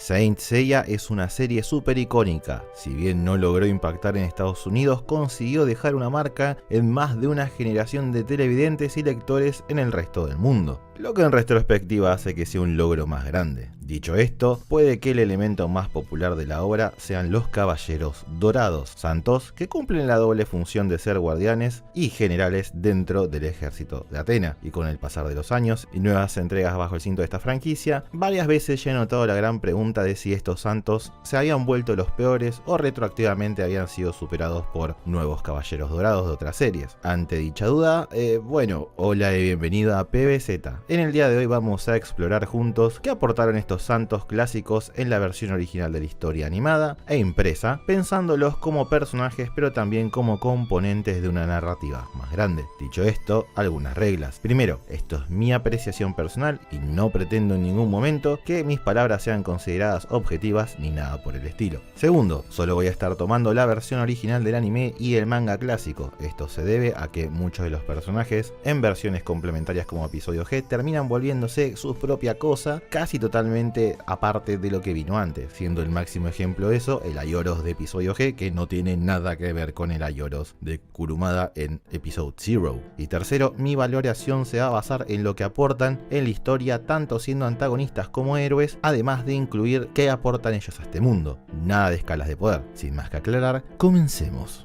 Saint Seiya es una serie súper icónica. Si bien no logró impactar en Estados Unidos, consiguió dejar una marca en más de una generación de televidentes y lectores en el resto del mundo, lo que en retrospectiva hace que sea un logro más grande. Dicho esto, puede que el elemento más popular de la obra sean los caballeros dorados, santos que cumplen la doble función de ser guardianes y generales dentro del ejército de Atena. Y con el pasar de los años y nuevas entregas bajo el cinto de esta franquicia, varias veces ya he notado la gran pregunta de si estos santos se habían vuelto los peores o retroactivamente habían sido superados por nuevos caballeros dorados de otras series. Ante dicha duda, bueno, hola y bienvenido a PBZ. En el día de hoy vamos a explorar juntos qué aportaron estos santos clásicos en la versión original de la historia animada e impresa, pensándolos como personajes pero también como componentes de una narrativa más grande. Dicho esto, algunas reglas. Primero, esto es mi apreciación personal y no pretendo en ningún momento que mis palabras sean consideradas objetivas ni nada por el estilo. Segundo, solo voy a estar tomando la versión original del anime y el manga clásico. Esto se debe a que muchos de los personajes en versiones complementarias como episodio G terminan volviéndose su propia cosa, casi totalmente aparte de lo que vino antes, siendo el máximo ejemplo de eso el Aioros de episodio G, que no tiene nada que ver con el Aioros de Kurumada en episodio 0. Y tercero, mi valoración se va a basar en lo que aportan en la historia, tanto siendo antagonistas como héroes, además de incluir qué aportan ellos a este mundo. Nada de escalas de poder. Sin más que aclarar, comencemos.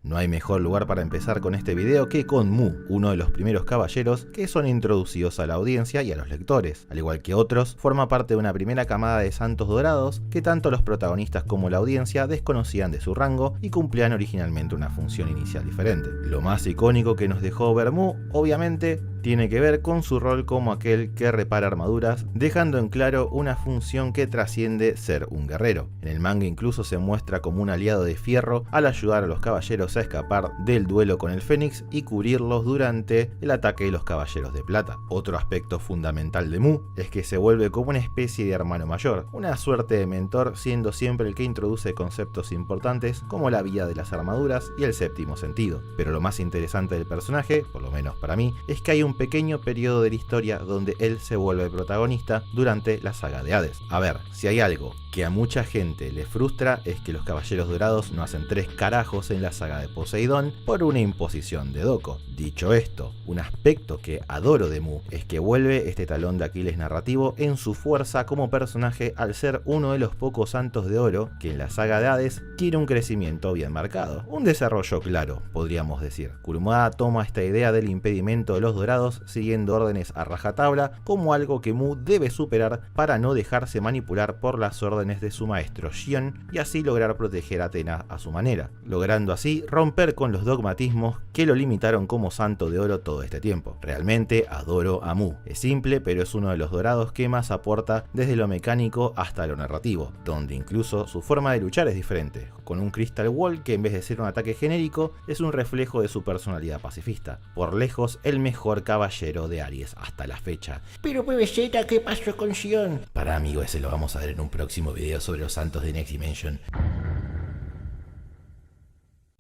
No hay mejor lugar para empezar con este video que con Mu, uno de los primeros caballeros que son introducidos a la audiencia y a los lectores. Al igual que otros, forma parte de una primera camada de santos dorados que tanto los protagonistas como la audiencia desconocían de su rango y cumplían originalmente una función inicial diferente. Lo más icónico que nos dejó ver Mu, obviamente, tiene que ver con su rol como aquel que repara armaduras, dejando en claro una función que trasciende ser un guerrero. En el manga incluso se muestra como un aliado de Fierro al ayudar a los caballeros a escapar del duelo con el Fénix y cubrirlos durante el ataque de los caballeros de plata. Otro aspecto fundamental de Mu es que se vuelve como una especie de hermano mayor, una suerte de mentor, siendo siempre el que introduce conceptos importantes como la vía de las armaduras y el séptimo sentido. Pero lo más interesante del personaje, por lo menos para mí, es que hay un pequeño periodo de la historia donde él se vuelve protagonista durante la saga de Hades. A ver, si hay algo que a mucha gente le frustra es que los caballeros dorados no hacen tres carajos en la saga de Poseidón por una imposición de Doko. Dicho esto, un aspecto que adoro de Mu es que vuelve este talón de Aquiles narrativo en su fuerza como personaje al ser uno de los pocos santos de oro que en la saga de Hades tiene un crecimiento bien marcado, un desarrollo claro, podríamos decir. Kurumada toma esta idea del impedimento de los dorados siguiendo órdenes a rajatabla como algo que Mu debe superar para no dejarse manipular por las órdenes de su maestro Shion y así lograr proteger a Atena a su manera, logrando así romper con los dogmatismos que lo limitaron como santo de oro todo este tiempo. Realmente adoro a Mu, es simple pero es uno de los dorados que más aporta desde lo mecánico hasta lo narrativo, donde incluso su forma de luchar es diferente, con un Crystal Wall que en vez de ser un ataque genérico es un reflejo de su personalidad pacifista, por lejos el mejor caballero de Aries hasta la fecha. Pero PBZ, ¿qué pasó con Shion? Para amigo, ese lo vamos a ver en un próximo video sobre los santos de Next Dimension.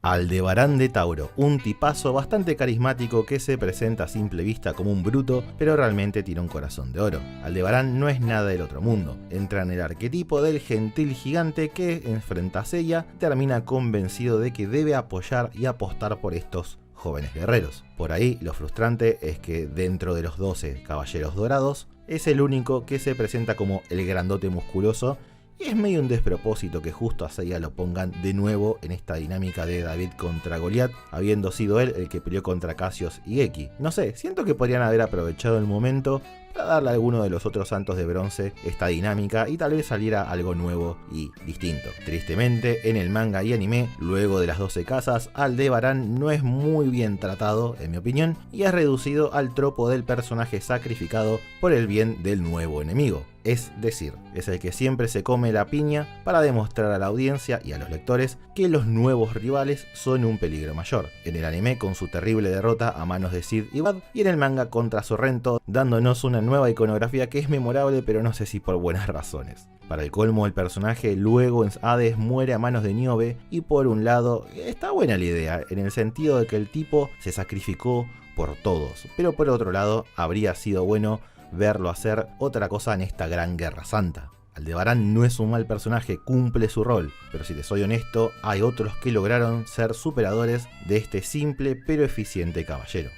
Aldebarán de Tauro, un tipazo bastante carismático que se presenta a simple vista como un bruto, pero realmente tiene un corazón de oro. Aldebarán no es nada del otro mundo, entra en el arquetipo del gentil gigante que enfrenta a Seiya, termina convencido de que debe apoyar y apostar por estos jóvenes guerreros. Por ahí lo frustrante es que dentro de los 12 caballeros dorados es el único que se presenta como el grandote musculoso. Y es medio un despropósito que justo a Seiya lo pongan de nuevo en esta dinámica de David contra Goliat, habiendo sido él el que peleó contra Cassius y Geki. No sé, siento que podrían haber aprovechado el momento para darle a alguno de los otros santos de bronce esta dinámica y tal vez saliera algo nuevo y distinto. Tristemente, en el manga y anime, luego de las 12 casas, Aldebarán no es muy bien tratado, en mi opinión, y es reducido al tropo del personaje sacrificado por el bien del nuevo enemigo. Es decir, es el que siempre se come la piña para demostrar a la audiencia y a los lectores que los nuevos rivales son un peligro mayor. En el anime con su terrible derrota a manos de Sid y Bad, y en el manga contra Sorrento, dándonos una nueva iconografía que es memorable pero no sé si por buenas razones. Para el colmo, el personaje luego en Hades muere a manos de Niobe y por un lado está buena la idea, en el sentido de que el tipo se sacrificó por todos, pero por otro lado habría sido bueno verlo hacer otra cosa en esta gran guerra santa. Aldebarán no es un mal personaje, cumple su rol, pero si te soy honesto, hay otros que lograron ser superadores de este simple pero eficiente caballero.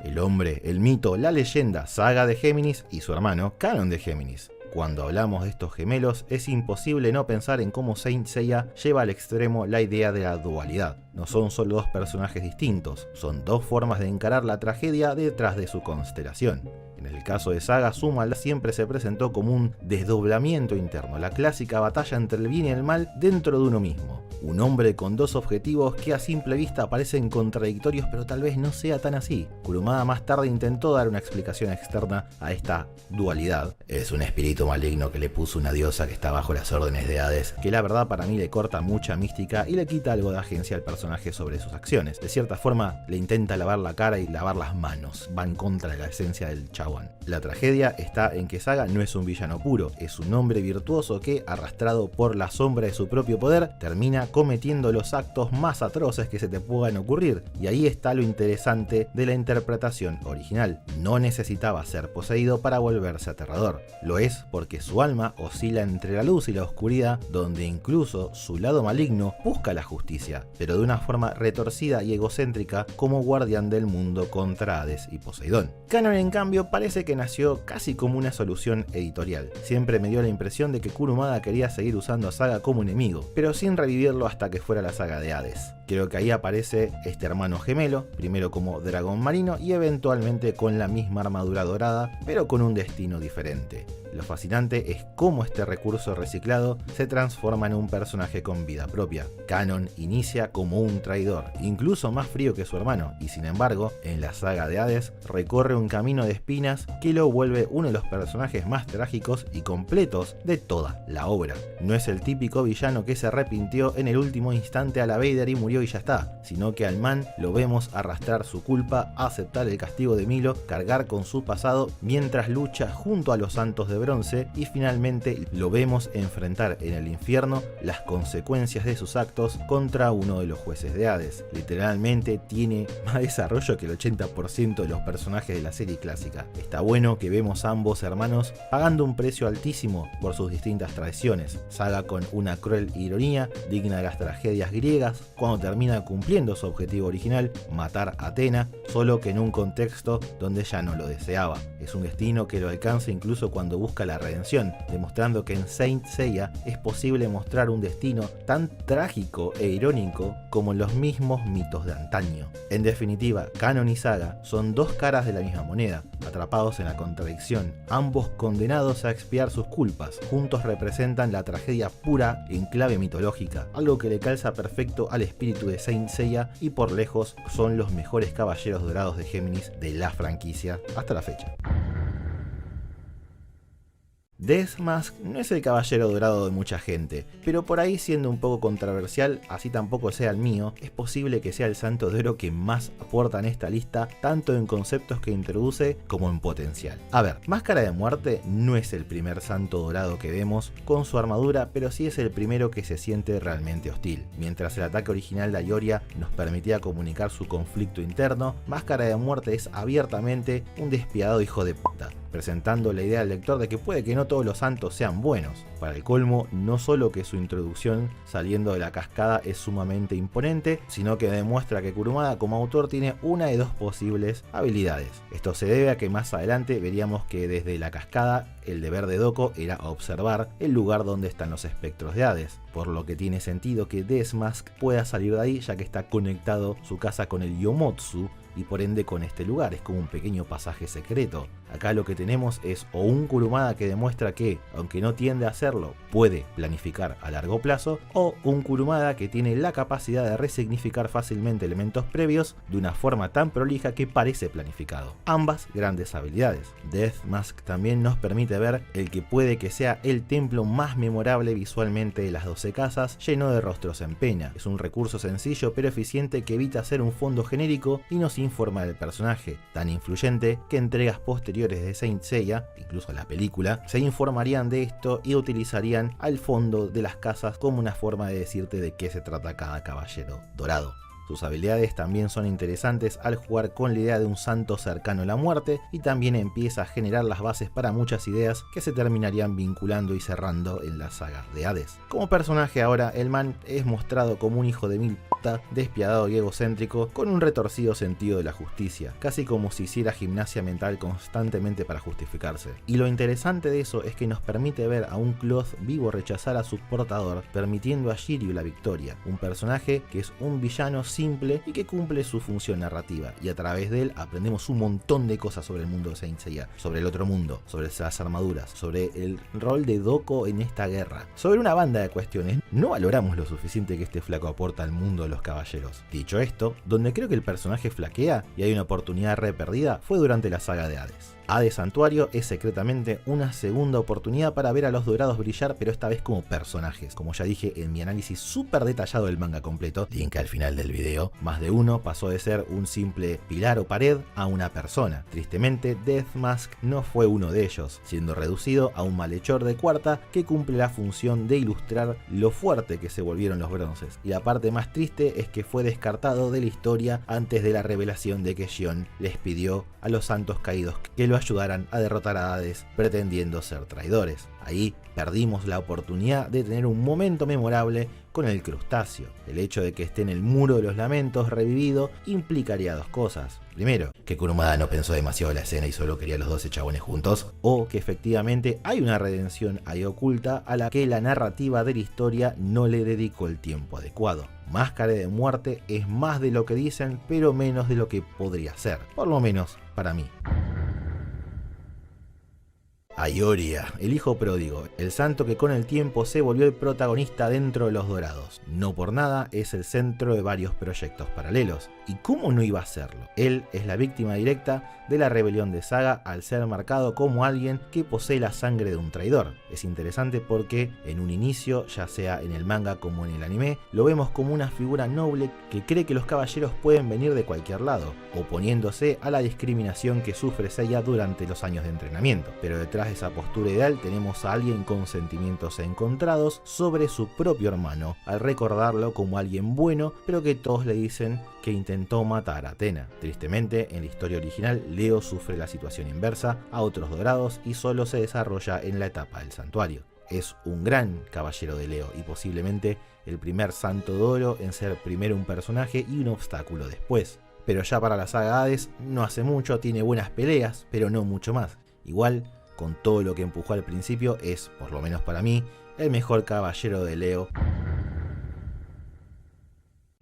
El hombre, el mito, la leyenda, saga de Géminis y su hermano, Canon de Géminis. Cuando hablamos de estos gemelos, es imposible no pensar en cómo Saint Seiya lleva al extremo la idea de la dualidad. No son solo dos personajes distintos, son dos formas de encarar la tragedia detrás de su constelación. En el caso de Saga, su maldad siempre se presentó como un desdoblamiento interno, la clásica batalla entre el bien y el mal dentro de uno mismo. Un hombre con dos objetivos que a simple vista parecen contradictorios, pero tal vez no sea tan así. Kurumada más tarde intentó dar una explicación externa a esta dualidad. Es un espíritu maligno que le puso una diosa que está bajo las órdenes de Hades, que la verdad para mí le corta mucha mística y le quita algo de agencia al personaje sobre sus acciones. De cierta forma le intenta lavar la cara y lavar las manos, va en contra de la esencia del chabón. La tragedia está en que Saga no es un villano puro, es un hombre virtuoso que, arrastrado por la sombra de su propio poder, termina cometiendo los actos más atroces que se te puedan ocurrir. Y ahí está lo interesante de la interpretación original. No necesitaba ser poseído para volverse aterrador. Lo es porque su alma oscila entre la luz y la oscuridad, donde incluso su lado maligno busca la justicia, pero de una forma retorcida y egocéntrica como guardián del mundo contra Hades y Poseidón. Canon, en cambio, parece que nació casi como una solución editorial. Siempre me dio la impresión de que Kurumada quería seguir usando a Saga como enemigo, pero sin revivirlo hasta que fuera la saga de Hades. Creo que ahí aparece este hermano gemelo, primero como dragón marino y eventualmente con la misma armadura dorada, pero con un destino diferente. Lo fascinante es cómo este recurso reciclado se transforma en un personaje con vida propia. Canon inicia como un traidor, incluso más frío que su hermano, y sin embargo, en la saga de Hades recorre un camino de espinas que lo vuelve uno de los personajes más trágicos y completos de toda la obra. No es el típico villano que se arrepintió en el último instante a la Vader y murió y ya está, sino que al man lo vemos arrastrar su culpa, aceptar el castigo de Milo, cargar con su pasado mientras lucha junto a los santos de bronce y finalmente lo vemos enfrentar en el infierno las consecuencias de sus actos contra uno de los jueces de Hades. Literalmente tiene más desarrollo que el 80% de los personajes de la serie clásica. Está bueno que vemos a ambos hermanos pagando un precio altísimo por sus distintas traiciones. Saga con una cruel ironía digna de las tragedias griegas cuando termina cumpliendo su objetivo original, matar a Athena, solo que en un contexto donde ya no lo deseaba. Es un destino que lo alcanza incluso cuando busca la redención, demostrando que en Saint Seiya es posible mostrar un destino tan trágico e irónico como en los mismos mitos de antaño. En definitiva, Canon y Saga son dos caras de la misma moneda, atrapados en la contradicción, ambos condenados a expiar sus culpas. Juntos representan la tragedia pura en clave mitológica, algo que le calza perfecto al espíritu de Saint Seiya y por lejos son los mejores caballeros dorados de Géminis de la franquicia hasta la fecha. Death Mask no es el caballero dorado de mucha gente, pero por ahí siendo un poco controversial, así tampoco sea el mío, es posible que sea el santo de oro que más aporta en esta lista, tanto en conceptos que introduce como en potencial. A ver, Máscara de Muerte no es el primer santo dorado que vemos con su armadura, pero sí es el primero que se siente realmente hostil. Mientras el ataque original de Ayoria nos permitía comunicar su conflicto interno, Máscara de Muerte es abiertamente un despiadado hijo de puta, presentando la idea al lector de que puede que no todos los santos sean buenos. Para el colmo, no solo que su introducción saliendo de la cascada es sumamente imponente, sino que demuestra que Kurumada como autor tiene una de dos posibles habilidades. Esto se debe a que más adelante veríamos que desde la cascada el deber de Doko era observar el lugar donde están los espectros de Hades, por lo que tiene sentido que Death Mask pueda salir de ahí ya que está conectado su casa con el Yomotsu y por ende con este lugar, es como un pequeño pasaje secreto. Acá lo que tenemos es o un Kurumada que demuestra que, aunque no tiende a hacerlo, puede planificar a largo plazo, o un Kurumada que tiene la capacidad de resignificar fácilmente elementos previos de una forma tan prolija que parece planificado. Ambas grandes habilidades. Death Mask también nos permite ver el que puede que sea el templo más memorable visualmente de las 12 casas, lleno de rostros en pena. Es un recurso sencillo pero eficiente que evita ser un fondo genérico y nos informa del personaje, tan influyente que entregas posteriores de Saint Seiya, incluso la película, se informarían de esto y utilizarían al fondo de las casas como una forma de decirte de qué se trata cada caballero dorado. Sus habilidades también son interesantes al jugar con la idea de un santo cercano a la muerte, y también empieza a generar las bases para muchas ideas que se terminarían vinculando y cerrando en la saga de Hades. Como personaje ahora, el man es mostrado como un hijo de mil puta, despiadado y egocéntrico, con un retorcido sentido de la justicia, casi como si hiciera gimnasia mental constantemente para justificarse. Y lo interesante de eso es que nos permite ver a un Cloth vivo rechazar a su portador, permitiendo a Shiryu la victoria, un personaje que es un villano simple y que cumple su función narrativa, y a través de él aprendemos un montón de cosas sobre el mundo de Saint Seiya, sobre el otro mundo, sobre las armaduras, sobre el rol de Doko en esta guerra, sobre una banda de cuestiones. No valoramos lo suficiente que este flaco aporta al mundo de los caballeros. Dicho esto, donde creo que el personaje flaquea y hay una oportunidad re perdida fue durante la saga de Hades. Hades Santuario es secretamente una segunda oportunidad para ver a los dorados brillar, pero esta vez como personajes. Como ya dije en mi análisis súper detallado del manga completo, link al final del video, más de uno pasó de ser un simple pilar o pared a una persona. Tristemente, Death Mask no fue uno de ellos, siendo reducido a un malhechor de cuarta que cumple la función de ilustrar lo fuerte que se volvieron los bronces. Y la parte más triste es que fue descartado de la historia antes de la revelación de que Shion les pidió a los santos caídos que lo ayudaran a derrotar a Hades pretendiendo ser traidores. Ahí perdimos la oportunidad de tener un momento memorable con el crustáceo. El hecho de que esté en el muro de los lamentos revivido implicaría dos cosas. Primero, que Kurumada no pensó demasiado la escena y solo quería a los 12 chabones juntos, o que efectivamente hay una redención ahí oculta a la que la narrativa de la historia no le dedicó el tiempo adecuado. Máscara de Muerte es más de lo que dicen, pero menos de lo que podría ser, por lo menos para mí. Aioria, el hijo pródigo, el santo que con el tiempo se volvió el protagonista dentro de los dorados. No por nada es el centro de varios proyectos paralelos. ¿Y cómo no iba a serlo? Él es la víctima directa de la rebelión de Saga al ser marcado como alguien que posee la sangre de un traidor. Es interesante porque en un inicio, ya sea en el manga como en el anime, lo vemos como una figura noble que cree que los caballeros pueden venir de cualquier lado, oponiéndose a la discriminación que sufre Seiya durante los años de entrenamiento. Pero detrás de esa postura ideal tenemos a alguien con sentimientos encontrados sobre su propio hermano, al recordarlo como alguien bueno, pero que todos le dicen que intentó matar a Athena. Tristemente, en la historia original, Leo sufre la situación inversa a otros dorados y solo se desarrolla en la etapa del santuario. Es un gran caballero de Leo y posiblemente el primer santo de oro en ser primero un personaje y un obstáculo después. Pero ya para la saga Hades no hace mucho, tiene buenas peleas, pero no mucho más. Igual, con todo lo que empujó al principio, es, por lo menos para mí, el mejor caballero de Leo.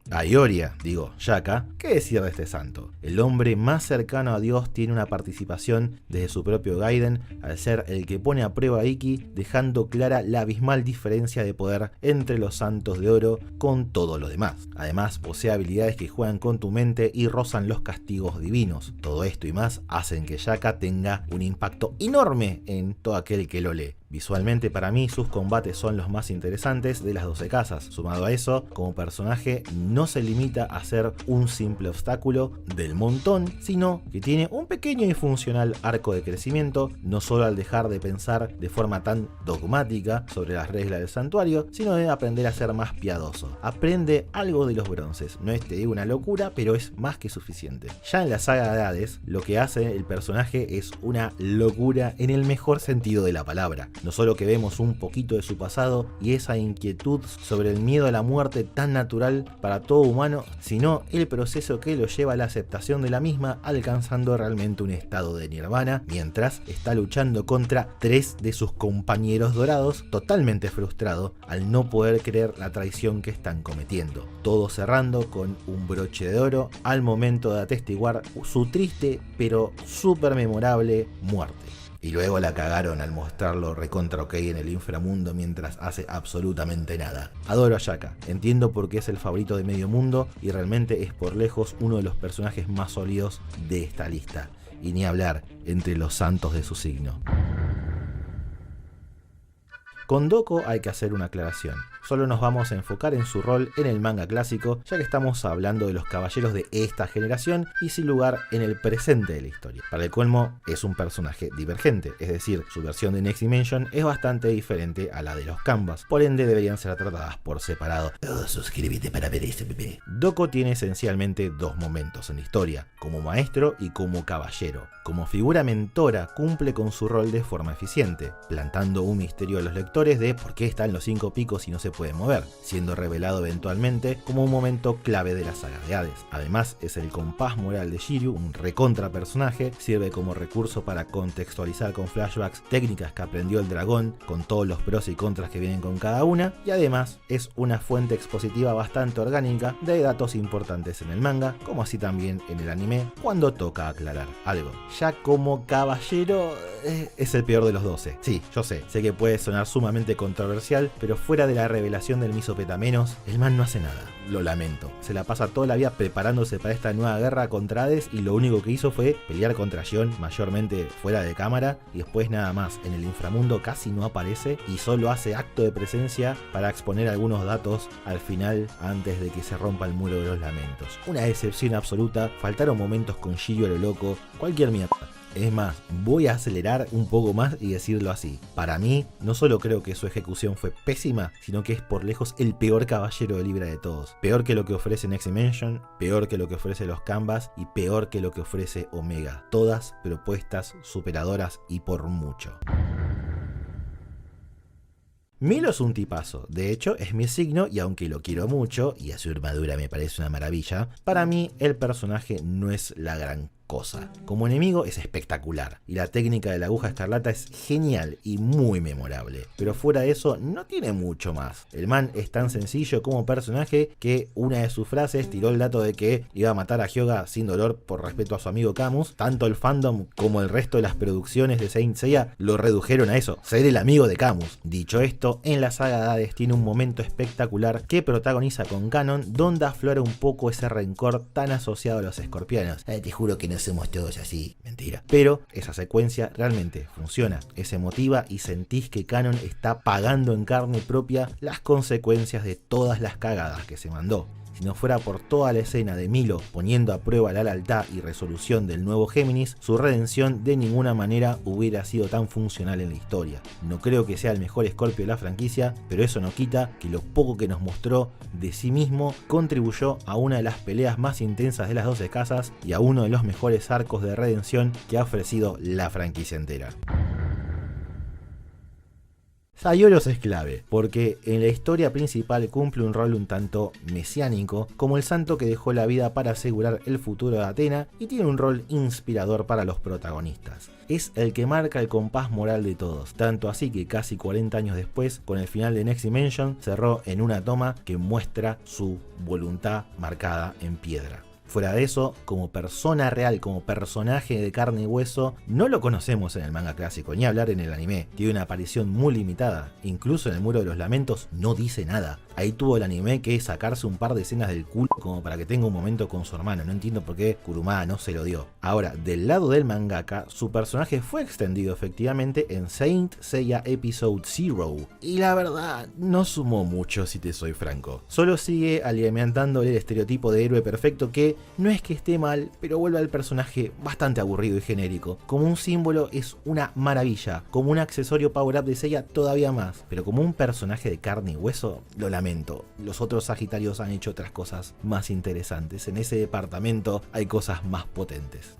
Aioria, digo, Shaka, ¿qué decir de este santo? El hombre más cercano a Dios tiene una participación desde su propio Gaiden al ser el que pone a prueba a Ikki, dejando clara la abismal diferencia de poder entre los santos de oro con todo lo demás. Además, posee habilidades que juegan con tu mente y rozan los castigos divinos. Todo esto y más hacen que Shaka tenga un impacto enorme en todo aquel que lo lee. Visualmente para mí sus combates son los más interesantes de las 12 casas. Sumado a eso, como personaje no se limita a ser un simple obstáculo del montón, sino que tiene un pequeño y funcional arco de crecimiento, no solo al dejar de pensar de forma tan dogmática sobre las reglas del santuario, sino de aprender a ser más piadoso. Aprende algo de los bronces, no es te digo una locura, pero es más que suficiente. Ya en la saga de Hades, lo que hace el personaje es una locura en el mejor sentido de la palabra. No solo que vemos un poquito de su pasado y esa inquietud sobre el miedo a la muerte tan natural para todo humano, sino el proceso que lo lleva a la aceptación de la misma, alcanzando realmente un estado de nirvana, mientras está luchando contra 3 de sus compañeros dorados, totalmente frustrado al no poder creer la traición que están cometiendo. Todo cerrando con un broche de oro al momento de atestiguar su triste pero súper memorable muerte. Y luego la cagaron al mostrarlo recontra ok en el inframundo mientras hace absolutamente nada. Adoro a Shaka, entiendo por qué es el favorito de medio mundo y realmente es por lejos uno de los personajes más sólidos de esta lista. Y ni hablar entre los santos de su signo. Con Doko hay que hacer una aclaración. solo nos vamos a enfocar en su rol en el manga clásico, ya que estamos hablando de los caballeros de esta generación y sin lugar en el presente de la historia. Para el colmo, es un personaje divergente, es decir, su versión de Next Dimension es bastante diferente a la de los Canvas, por ende deberían ser tratadas por separado. Suscríbete para ver este bebé. Doko tiene esencialmente dos momentos en la historia, como maestro y como caballero. Como figura mentora cumple con su rol de forma eficiente, plantando un misterio a los lectores de por qué está en los 5 picos y no se puede mover, siendo revelado eventualmente como un momento clave de la saga de Hades. Además es el compás moral de Shiryu, un recontra personaje, sirve como recurso para contextualizar con flashbacks técnicas que aprendió el dragón, con todos los pros y contras que vienen con cada una, y además es una fuente expositiva bastante orgánica de datos importantes en el manga, como así también en el anime, cuando toca aclarar algo. Ya como caballero es el peor de los 12. Sí, yo sé que puede sonar sumamente controversial, pero fuera de la revelación del Misopetamenos, el man no hace nada. Lo lamento. Se la pasa toda la vida preparándose para esta nueva guerra contra Hades y lo único que hizo fue pelear contra Shion, mayormente fuera de cámara, y después nada más. En el inframundo casi no aparece y solo hace acto de presencia para exponer algunos datos al final antes de que se rompa el muro de los lamentos. Una decepción absoluta, faltaron momentos con Shiryu a lo loco, cualquier mierda. Es más, voy a acelerar un poco más y decirlo así. Para mí, no solo creo que su ejecución fue pésima, sino que es por lejos el peor caballero de Libra de todos. Peor que lo que ofrece Next Dimension, peor que lo que ofrece los Canvas y peor que lo que ofrece Omega. Todas propuestas superadoras y por mucho. Milo es un tipazo, de hecho es mi signo y aunque lo quiero mucho y a su armadura me parece una maravilla, para mí el personaje no es la gran cosa. Como enemigo es espectacular y la técnica de la aguja escarlata es genial y muy memorable, pero fuera de eso no tiene mucho más. El man es tan sencillo como personaje que una de sus frases tiró el dato de que iba a matar a Hyuga sin dolor por respeto a su amigo Camus. Tanto el fandom como el resto de las producciones de Saint Seiya lo redujeron a eso, ser el amigo de Camus. Dicho esto, en la saga de Hades tiene un momento espectacular que protagoniza con Canon, donde aflora un poco ese rencor tan asociado a los escorpianos. Te juro que no somos todos así. Mentira. Pero esa secuencia realmente funciona, es emotiva y sentís que Canon está pagando en carne propia las consecuencias de todas las cagadas que se mandó. Si no fuera por toda la escena de Milo poniendo a prueba la lealtad y resolución del nuevo Géminis, su redención de ninguna manera hubiera sido tan funcional en la historia. No creo que sea el mejor Scorpio de la franquicia, pero eso no quita que lo poco que nos mostró de sí mismo contribuyó a una de las peleas más intensas de las 12 casas y a uno de los mejores arcos de redención que ha ofrecido la franquicia entera. Saioros es clave, porque en la historia principal cumple un rol un tanto mesiánico, como el santo que dejó la vida para asegurar el futuro de Athena, y tiene un rol inspirador para los protagonistas. Es el que marca el compás moral de todos, tanto así que casi 40 años después, con el final de Next Dimension, cerró en una toma que muestra su voluntad marcada en piedra. Fuera de eso, como persona real, como personaje de carne y hueso, no lo conocemos en el manga clásico, ni hablar en el anime. Tiene una aparición muy limitada, incluso en el Muro de los Lamentos no dice nada. Ahí tuvo el anime que sacarse un par de escenas del culo como para que tenga un momento con su hermano. No entiendo por qué Kurumada no se lo dio. Ahora, del lado del mangaka, su personaje fue extendido efectivamente en Saint Seiya Episode 0. Y la verdad, no sumó mucho si te soy franco. Solo sigue alimentándole el estereotipo de héroe perfecto que no es que esté mal, pero vuelve al personaje bastante aburrido y genérico. Como un símbolo es una maravilla, como un accesorio power up de Seiya todavía más, pero como un personaje de carne y hueso, lo lamento. Los otros Sagitarios han hecho otras cosas más interesantes. En ese departamento hay cosas más potentes.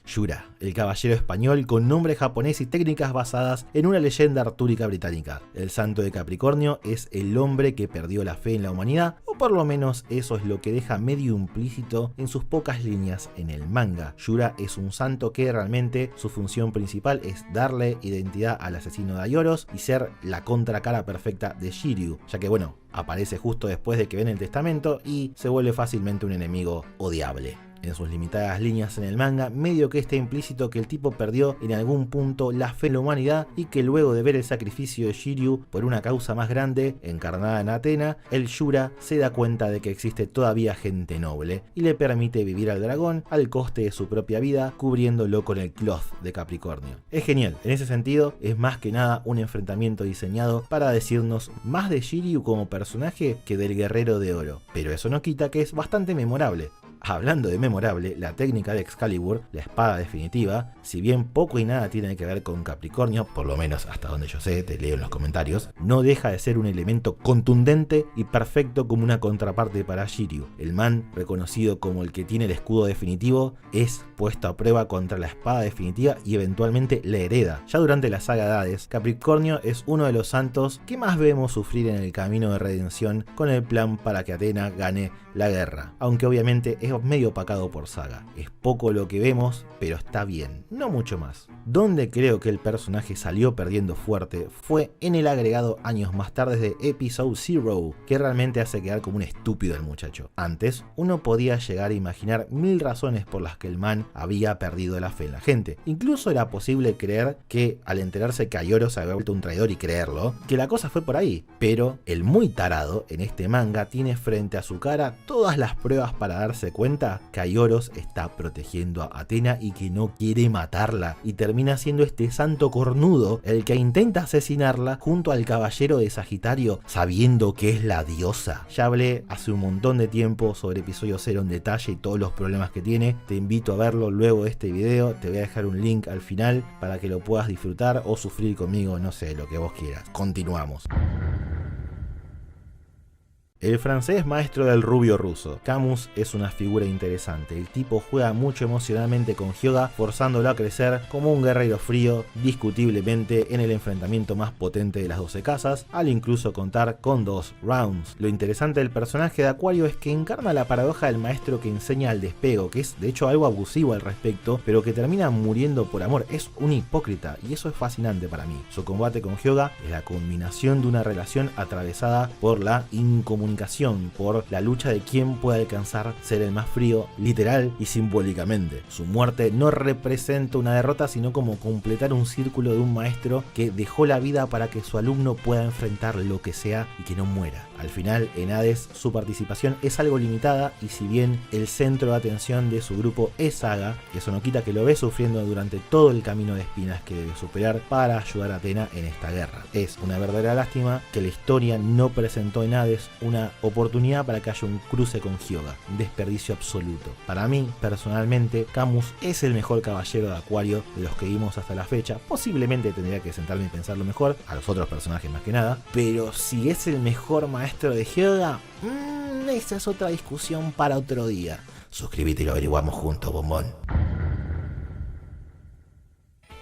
Yura, el caballero español con nombre japonés y técnicas basadas en una leyenda artúrica británica. El santo de Capricornio es el hombre que perdió la fe en la humanidad, o por lo menos eso es lo que deja medio implícito en sus pocas líneas en el manga. Yura es un santo que realmente su función principal es darle identidad al asesino de Aioros y ser la contracara perfecta de Shiryu, ya que bueno, aparece justo después de que ven el testamento y se vuelve fácilmente un enemigo odiable. En sus limitadas líneas en el manga, medio que está implícito que el tipo perdió en algún punto la fe en la humanidad y que luego de ver el sacrificio de Shiryu por una causa más grande, encarnada en Athena, el Yura se da cuenta de que existe todavía gente noble y le permite vivir al dragón al coste de su propia vida, cubriéndolo con el cloth de Capricornio. Es genial, en ese sentido es más que nada un enfrentamiento diseñado para decirnos más de Shiryu como personaje que del guerrero de oro, pero eso no quita que es bastante memorable. Hablando de memorable, la técnica de Excalibur, la espada definitiva, si bien poco y nada tiene que ver con Capricornio, por lo menos hasta donde yo sé, te leo en los comentarios, no deja de ser un elemento contundente y perfecto como una contraparte para Shiryu. El man, reconocido como el que tiene el escudo definitivo, es puesto a prueba contra la espada definitiva y eventualmente la hereda. Ya durante la saga de Hades, Capricornio es uno de los santos que más vemos sufrir en el camino de redención con el plan para que Athena gane la guerra, aunque obviamente es medio opacado por Saga. Es poco lo que vemos, pero está bien, no mucho más. Donde creo que el personaje salió perdiendo fuerte fue en el agregado años más tarde de Episode Zero, que realmente hace quedar como un estúpido al muchacho. Antes, uno podía llegar a imaginar mil razones por las que el man había perdido la fe en la gente. Incluso era posible creer que al enterarse que Ayoro se había vuelto un traidor y creerlo, que la cosa fue por ahí. Pero el muy tarado en este manga tiene frente a su cara todas las pruebas para darse cuenta que Aioros está protegiendo a Athena y que no quiere matarla, y termina siendo este santo cornudo el que intenta asesinarla junto al caballero de Sagitario sabiendo que es la diosa. Ya hablé hace un montón de tiempo sobre episodio 0 en detalle y todos los problemas que tiene, te invito a verlo luego de este video, te voy a dejar un link al final para que lo puedas disfrutar o sufrir conmigo, no sé, lo que vos quieras. Continuamos. El francés maestro del rubio ruso. Camus es una figura interesante. El tipo juega mucho emocionalmente con Hyuga, forzándolo a crecer como un guerrero frío, discutiblemente en el enfrentamiento más potente de las 12 casas, al incluso contar con 2 rounds. Lo interesante del personaje de Acuario es que encarna la paradoja del maestro que enseña al despego, que es de hecho algo abusivo al respecto, pero que termina muriendo por amor. Es un hipócrita y eso es fascinante para mí. Su combate con Hyuga es la culminación de una relación atravesada por la incomunicación, por la lucha de quién puede alcanzar ser el más frío, literal y simbólicamente. Su muerte no representa una derrota, sino como completar un círculo de un maestro que dejó la vida para que su alumno pueda enfrentar lo que sea y que no muera. Al final, en Hades, su participación es algo limitada y si bien el centro de atención de su grupo es Saga, eso no quita que lo ve sufriendo durante todo el camino de espinas que debe superar para ayudar a Athena en esta guerra. Es una verdadera lástima que la historia no presentó en Hades una oportunidad para que haya un cruce con Hyuga, un desperdicio absoluto. Para mí, personalmente, Camus es el mejor caballero de Acuario de los que vimos hasta la fecha. Posiblemente tendría que sentarme y pensarlo mejor, a los otros personajes más que nada, pero si es el mejor maestro de Hyuga, esa es otra discusión para otro día. Suscríbete y lo averiguamos juntos, bombón.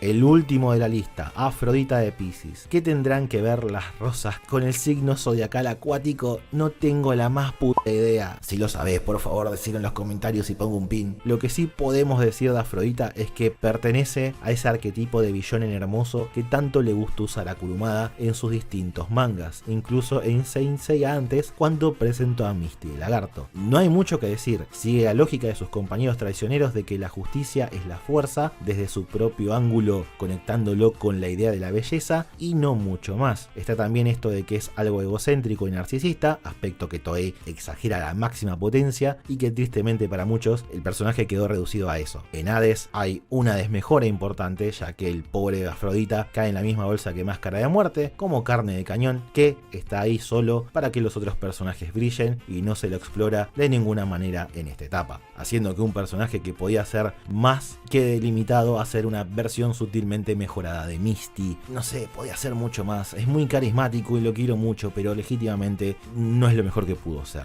El último de la lista, Afrodita de Piscis. ¿Qué tendrán que ver las rosas con el signo zodiacal acuático? No tengo la más puta idea. Si lo sabés, por favor, decilo en los comentarios y pongo un pin. Lo que sí podemos decir de Afrodita es que pertenece a ese arquetipo de shonen hermoso que tanto le gusta usar a Kurumada en sus distintos mangas, incluso en Saint Seiya antes, cuando presentó a Misty el Lagarto. No hay mucho que decir, sigue la lógica de sus compañeros traicioneros de que la justicia es la fuerza desde su propio ángulo, conectándolo con la idea de la belleza y no mucho más. Está también esto de que es algo egocéntrico y narcisista, aspecto que Toei exagera a la máxima potencia y que tristemente para muchos el personaje quedó reducido a eso. En Hades hay una desmejora importante, ya que el pobre Afrodita cae en la misma bolsa que Máscara de Muerte, como carne de cañón, que está ahí solo para que los otros personajes brillen y no se lo explora de ninguna manera en esta etapa, haciendo que un personaje que podía ser más que delimitado a ser una versión sutilmente mejorada de Misty, no sé, podía ser mucho más. Es muy carismático y lo quiero mucho, pero legítimamente no es lo mejor que pudo ser.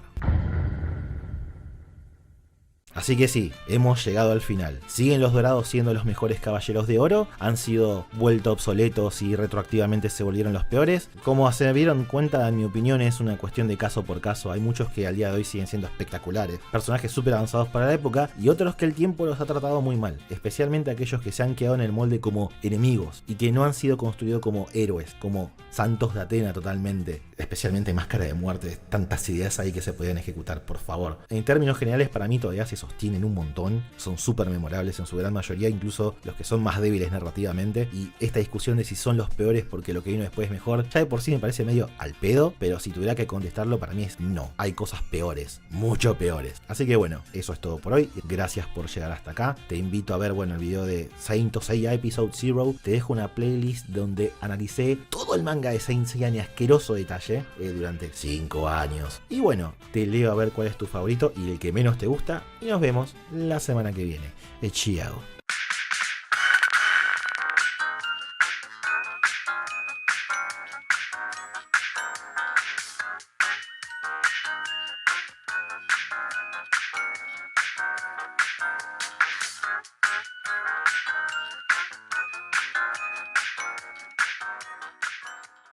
Así que sí, hemos llegado al final. ¿Siguen los dorados siendo los mejores caballeros de oro? ¿Han sido vueltos obsoletos y retroactivamente se volvieron los peores? Como se dieron cuenta, en mi opinión es una cuestión de caso por caso. Hay muchos que al día de hoy siguen siendo espectaculares, personajes súper avanzados para la época, y otros que el tiempo los ha tratado muy mal, especialmente aquellos que se han quedado en el molde como enemigos y que no han sido construidos como héroes, como santos de Athena totalmente, especialmente Máscara de Muerte. Tantas ideas ahí que se podían ejecutar, por favor. En términos generales, para mí todavía se sostienen un montón, son súper memorables en su gran mayoría, incluso los que son más débiles narrativamente, y esta discusión de si son los peores porque lo que vino después es mejor, ya de por sí me parece medio al pedo, pero si tuviera que contestarlo para mí es no, hay cosas peores, mucho peores. Así que bueno, eso es todo por hoy, gracias por llegar hasta acá, te invito a ver el video de Saint Seiya Episode 0, te dejo una playlist donde analicé todo el manga de Saint Seiya en asqueroso detalle durante 5 años, y bueno, te leo a ver cuál es tu favorito y el que menos te gusta, y nos vemos la semana que viene. Chao.